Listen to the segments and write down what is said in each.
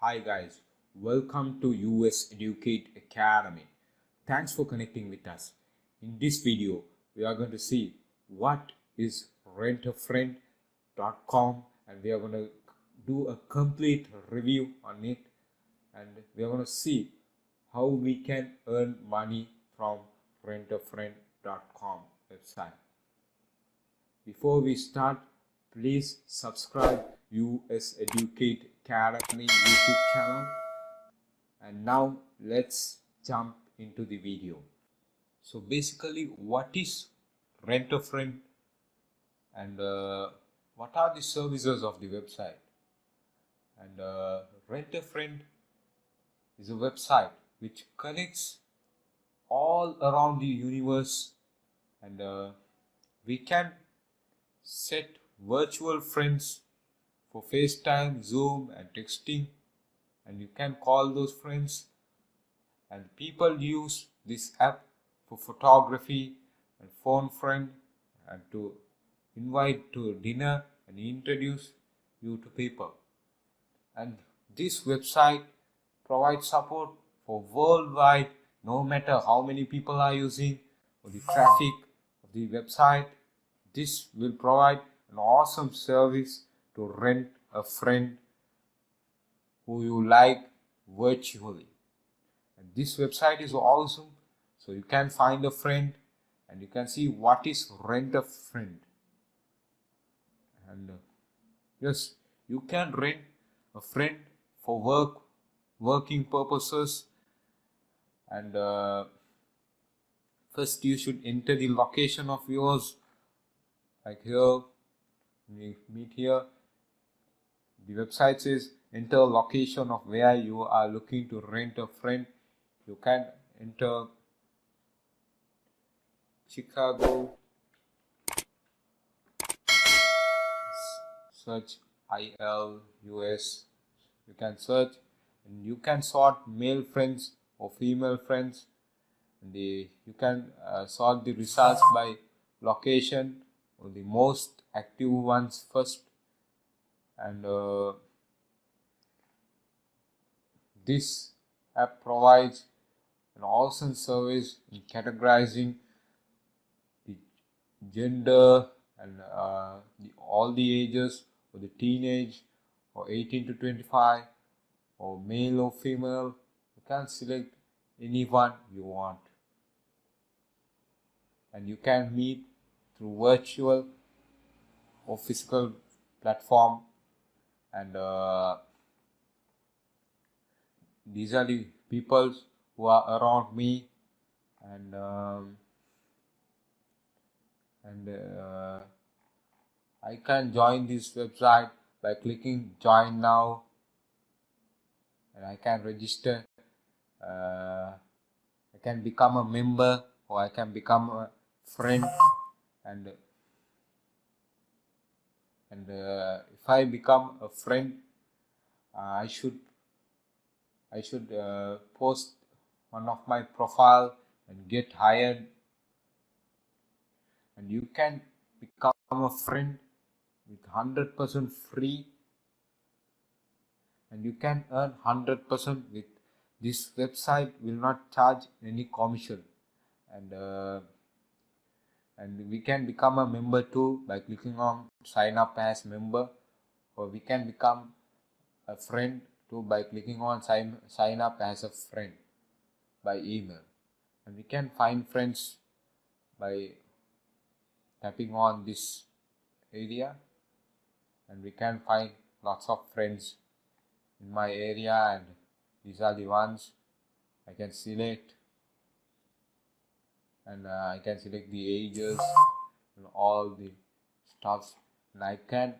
Hi guys, welcome to US Educate Academy. Thanks for connecting with us. In this video, we are going to see what is rentafriend.com and we are going to do a complete review on it, and we are going to see how we can earn money from rentafriend.com website. Before we start, please subscribe US Educate Academy YouTube channel. And now let's jump into the video. So basically, what is Rent-A-Friend and what are the services of the website? And Rent-A-Friend is a website which connects all around the universe, and we can set virtual friends for FaceTime, Zoom and texting, and you can call those friends, and people use this app for photography and phone friend and to invite to dinner and introduce you to people. And this website provides support for worldwide, no matter how many people are using or the traffic of the website. This will provide an awesome service to rent a friend who you like virtually. And this website is awesome, so you can find a friend and you can see what is rent a friend. And yes, you can rent a friend for working purposes. And first you should enter the location of yours, like here we meet here. The website says enter location of where you are looking to rent a friend. You can enter Chicago, search ILUS. You can search and you can sort male friends or female friends, and you can sort the results by location or the most active ones first. And this app provides an awesome service in categorizing the gender and all the ages, or the teenage or 18 to 25 or male or female. You can select anyone you want, and you can meet through virtual or physical platform. And these are the people who are around me, and I can join this website by clicking join now, and I can register. I can become a member or I can become a friend, and if I become a friend, I should post one of my profile and get hired. And you can become a friend with 100% free, and you can earn 100% with this website. Will not charge any commission. And we can become a member too by clicking on sign up as member, or we can become a friend too by clicking on sign up as a friend by email. And we can find friends by tapping on this area, and we can find lots of friends in my area, and these are the ones I can select. And I can select the ages and all the stuff, and I can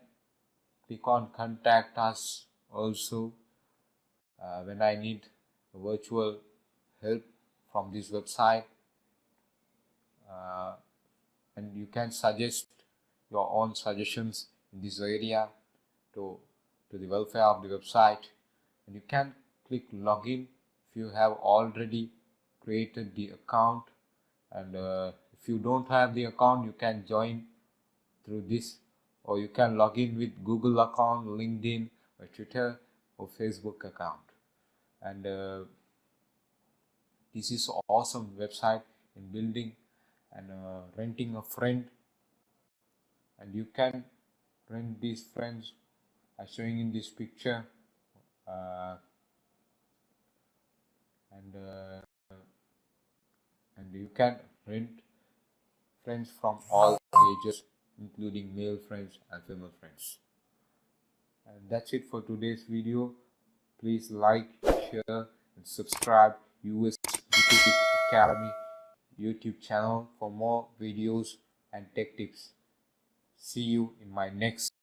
click on contact us also when I need virtual help from this website. And you can suggest your own suggestions in this area to the welfare of the website. And you can click login if you have already created the account. And if you don't have the account, you can join through this, or you can log in with Google account, LinkedIn or Twitter, or Facebook account. And this is an awesome website in building and renting a friend. And you can rent these friends as showing in this picture, uh, and you can rent friends from all ages, including male friends and female friends. And that's it for today's video. Please like, share and subscribe US YouTube Academy YouTube channel for more videos and tech tips. See you in my next